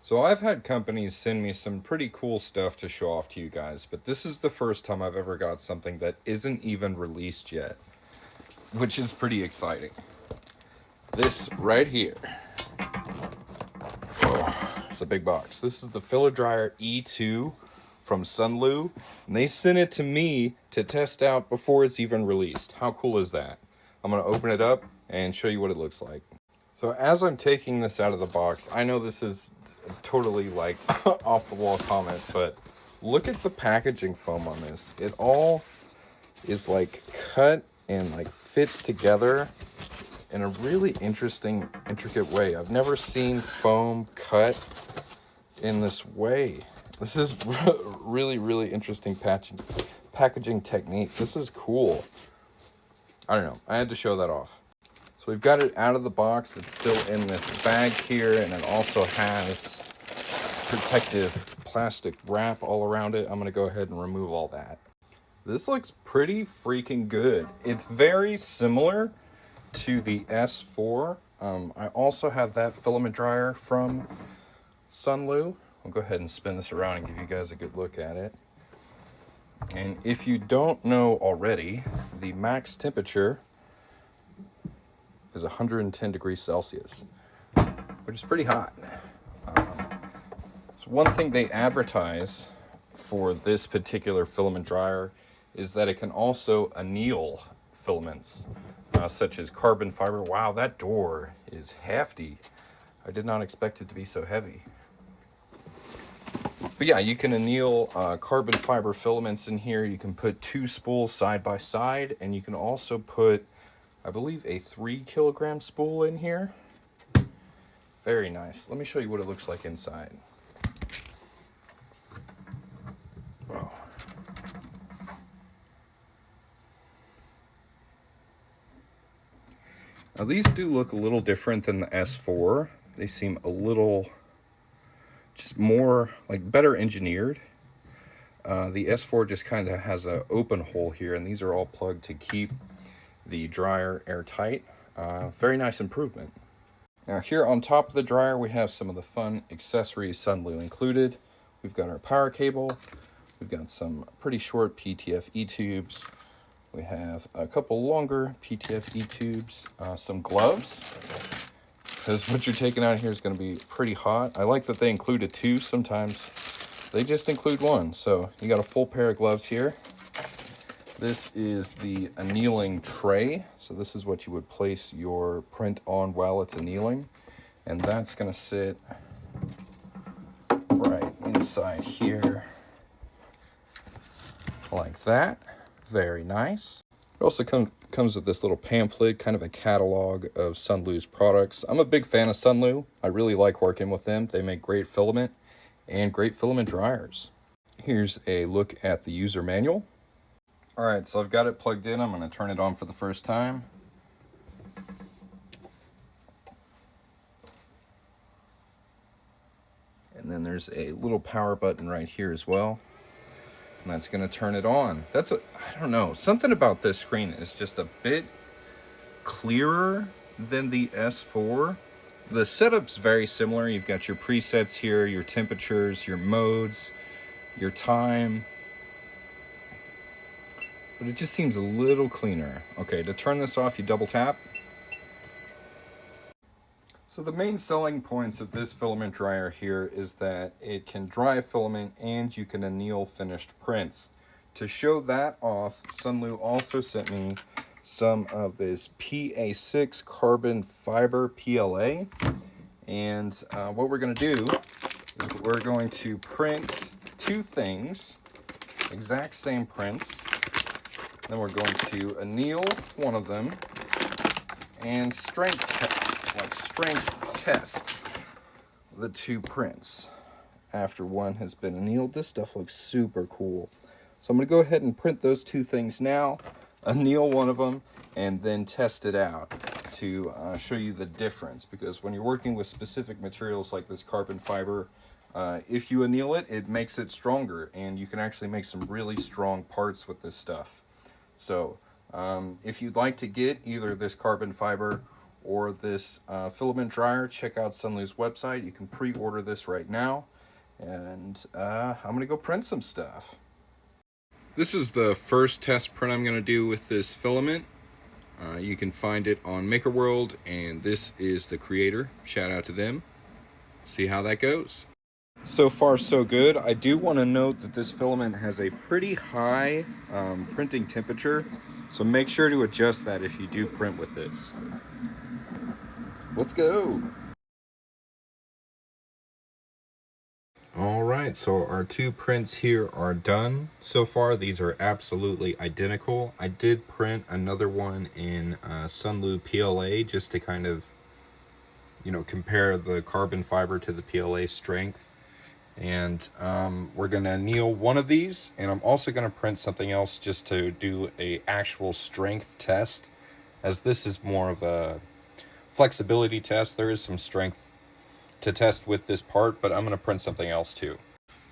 So I've had companies send me some pretty cool stuff to show off to you guys, but this is the first time I've ever got something that isn't even released yet, which is pretty exciting. This right here. Oh, it's a big box. This is the Filament E2 from Sunlu, and they sent it to me to test out before it's even released. How cool is that? I'm going to open it up and show you what it looks like. So as I'm taking this out of the box, I know this is totally like off the wall comment, but look at the packaging foam on this. It all is like cut and like fits together in a really interesting, intricate way. I've never seen foam cut in this way. This is really, really interesting packaging technique. This is cool. I don't know. I had to show that off. So we've got it out of the box. It's still in this bag here, and it also has protective plastic wrap all around it. I'm going to go ahead and remove all that. This looks pretty freaking good. It's very similar to the S4. I also have that filament dryer from Sunlu. I'll go ahead and spin this around and give you guys a good look at it. And if you don't know already, the max temperature is 110 degrees Celsius, which is pretty hot. So one thing they advertise for this particular filament dryer is that it can also anneal filaments, such as carbon fiber. Wow, that door is hefty. I did not expect it to be so heavy. But yeah, you can anneal carbon fiber filaments in here. You can put two spools side by side, and you can also put, I believe, a 3 kilogram spool in here. Very nice. Let me show you what it looks like inside. Oh. Now these do look a little different than the S4. They seem a little, just more like better engineered. The S4 just kind of has an open hole here, and these are all plugged to keep the dryer airtight. Very nice improvement. Now here on top of the dryer, we have some of the fun accessories Sunlu included. We've got our power cable. We've got some pretty short PTF E-tubes. We have a couple longer PTF E-tubes, some gloves, because what you're taking out here is going to be pretty hot. I like that they included two. Sometimes they just include one. So you got a full pair of gloves here. This is the annealing tray. So this is what you would place your print on while it's annealing. And that's going to sit right inside here like that. Very nice. It also comes with this little pamphlet, kind of a catalog of Sunlu's products. I'm a big fan of Sunlu. I really like working with them. They make great filament and great filament dryers. Here's a look at the user manual. All right, so I've got it plugged in. I'm going to turn it on for the first time. And then there's a little power button right here as well. And that's going to turn it on. I don't know, something about this screen is just a bit clearer than the S4. The setup's very similar. You've got your presets here, your temperatures, your modes, your time. But it just seems a little cleaner. Okay, to turn this off, you double tap. So the main selling points of this filament dryer here is that it can dry filament and you can anneal finished prints. To show that off, Sunlu also sent me some of this PA6 carbon fiber PLA. And what we're going to do is we're going to print two things, exact same prints. Then we're going to anneal one of them and strength test the two prints after one has been annealed. This stuff looks super cool. So I'm going to go ahead and print those two things now, anneal one of them, and then test it out to show you the difference. Because when you're working with specific materials like this carbon fiber, if you anneal it, it makes it stronger, and you can actually make some really strong parts with this stuff. So if you'd like to get either this carbon fiber or this filament dryer, check out Sunlu's website. You can pre-order this right now. And I'm going to go print some stuff. This is the first test print I'm going to do with this filament. You can find it on MakerWorld, and this is the creator. Shout out to them. See how that goes. So far, so good. I do want to note that this filament has a pretty high printing temperature, so make sure to adjust that if you do print with this. Let's go. All right, so our two prints here are done. So far, these are absolutely identical. I did print another one in Sunlu PLA just to kind of, compare the carbon fiber to the PLA strength. And we're gonna anneal one of these, and I'm also gonna print something else just to do a actual strength test, as this is more of a flexibility test. There is some strength to test with this part, but I'm going to print something else too.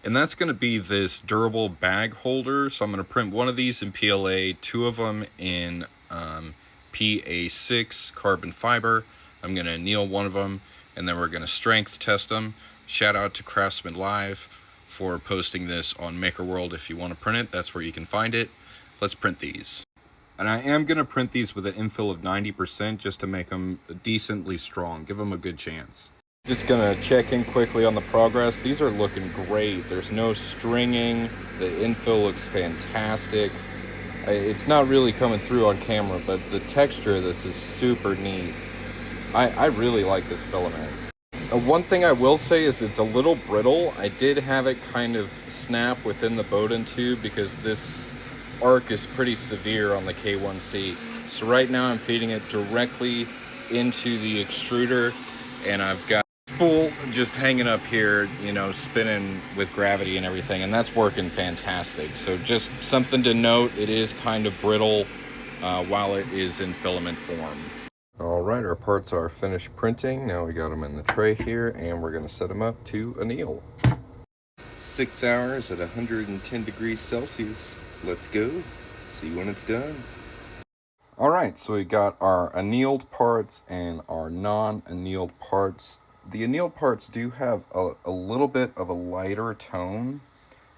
And that's going to be this durable bag holder. So I'm going to print one of these in PLA, two of them in PA6 carbon fiber. I'm going to anneal one of them, and then we're going to strength test them. Shout out to Craftsman Live for posting this on MakerWorld. If you want to print it, that's where you can find it. Let's print these. And I am going to print these with an infill of 90% just to make them decently strong, give them a good chance. Just gonna check in quickly on the progress. These are looking great. There's no stringing. The infill looks fantastic. It's not really coming through on camera, but the texture of this is super neat. I really like this filament. One thing I will say is it's a little brittle. I did have it kind of snap within the Bowden tube because this arc is pretty severe on the K1C. So right now I'm feeding it directly into the extruder, and I've got spool just hanging up here, spinning with gravity and everything, and that's working fantastic. So just something to note, it is kind of brittle while it is in filament form. All right, our parts are finished printing. Now we got them in the tray here, and we're going to set them up to anneal. 6 hours at 110 degrees Celsius. Let's go. See when it's done. All right, so we got our annealed parts and our non-annealed parts. The annealed parts do have a little bit of a lighter tone.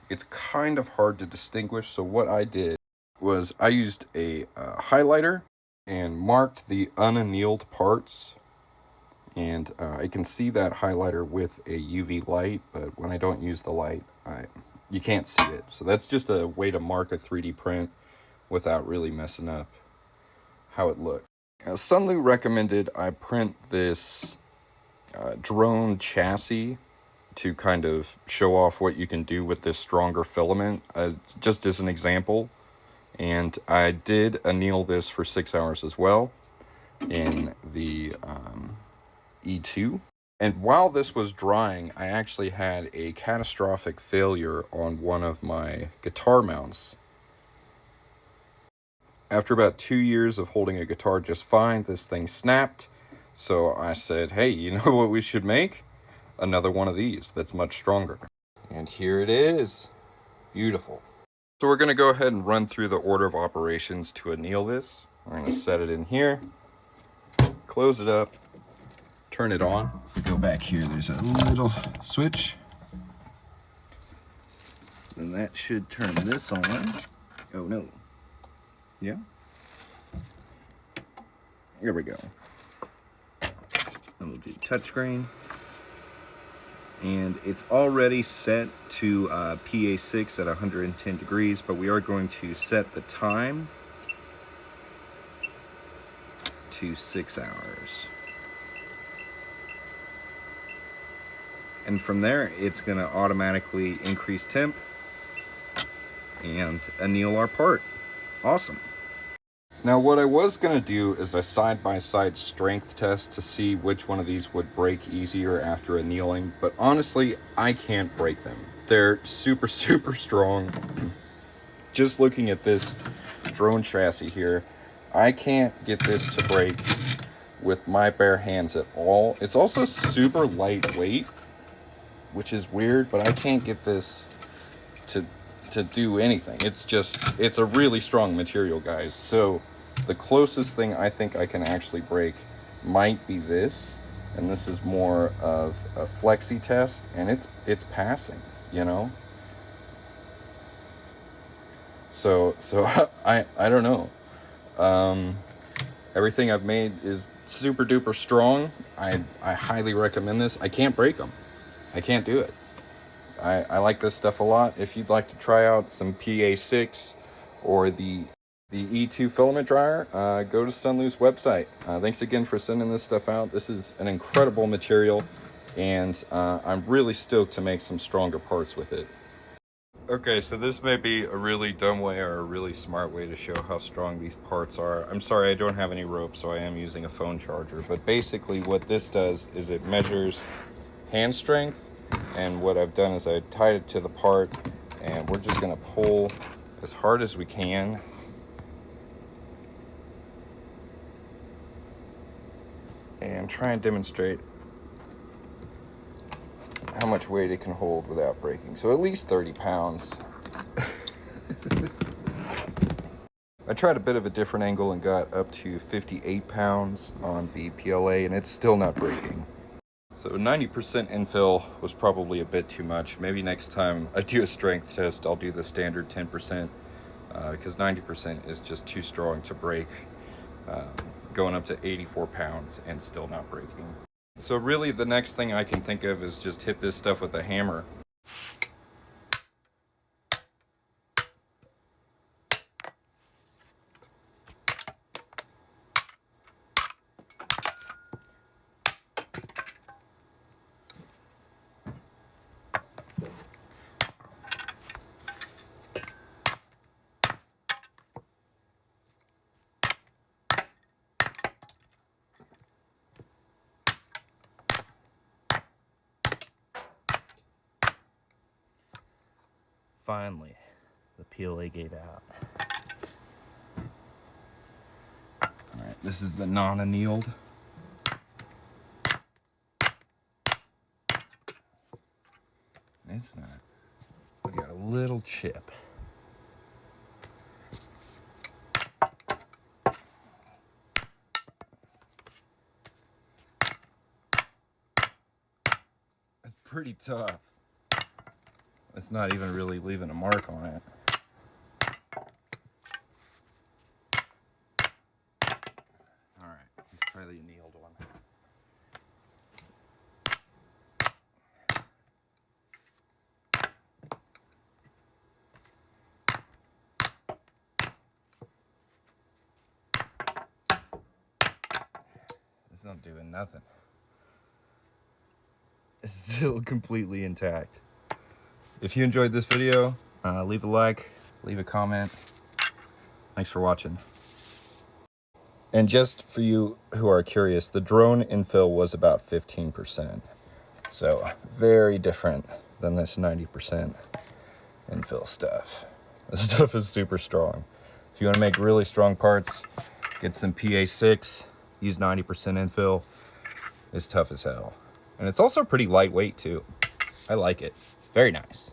It's kind of hard to distinguish, so what I did was I used a highlighter and marked the unannealed parts. And I can see that highlighter with a UV light, but when I don't use the light, you can't see it. So that's just a way to mark a 3D print without really messing up how it looked. Sunlu recommended I print this drone chassis to kind of show off what you can do with this stronger filament, just as an example. And I did anneal this for 6 hours as well in the E2. And while this was drying, I actually had a catastrophic failure on one of my guitar mounts. After about 2 years of holding a guitar just fine, this thing snapped. So I said, hey, you know what we should make? Another one of these that's much stronger. And here it is. Beautiful. So we're going to go ahead and run through the order of operations to anneal this. We're going to set it in here, close it up, turn it on. We go back here, there's a little switch. Then that should turn this on. Oh no. Yeah. There we go. And we'll do touchscreen. And it's already set to PA6 at 110 degrees, but we are going to set the time to 6 hours. And from there, it's going to automatically increase temp and anneal our part. Awesome. Now what I was going to do is a side-by-side strength test to see which one of these would break easier after annealing, but honestly, I can't break them. They're super, super strong. Just looking at this drone chassis here, I can't get this to break with my bare hands at all. It's also super lightweight, which is weird, but I can't get this to do anything. It's a really strong material, guys. So the closest thing I think I can actually break might be this, and this is more of a flexi test, and it's passing, you know. So I don't know. Everything I've made is super duper strong. I highly recommend this. I can't break them. I can't do it. I like this stuff a lot. If you'd like to try out some PA6 or the E2 filament dryer, go to Sunlu's website. Thanks again for sending this stuff out. This is an incredible material, and I'm really stoked to make some stronger parts with it. Okay, so this may be a really dumb way or a really smart way to show how strong these parts are. I'm sorry I don't have any rope, so I am using a phone charger. But basically what this does is it measures hand strength, and what I've done is I tied it to the part, and we're just gonna pull as hard as we can. And try and demonstrate how much weight it can hold without breaking. So at least 30 pounds. I tried a bit of a different angle and got up to 58 pounds on the PLA, and it's still not breaking. So 90% infill was probably a bit too much. Maybe next time I do a strength test, I'll do the standard 10%, because 90% is just too strong to break. Going up to 84 pounds and still not breaking. So really the next thing I can think of is just hit this stuff with a hammer. Finally, the PLA gave out. Alright, this is the non-annealed. It's not. We got a little chip. It's pretty tough. It's not even really leaving a mark on it. Alright, let's try the annealed one. It's not doing nothing. It's still completely intact. If you enjoyed this video, leave a like, leave a comment. Thanks for watching. And just for you who are curious, the drone infill was about 15%. So very different than this 90% infill stuff. This stuff is super strong. If you want to make really strong parts, get some PA6, use 90% infill. It's tough as hell. And it's also pretty lightweight too. I like it. Very nice.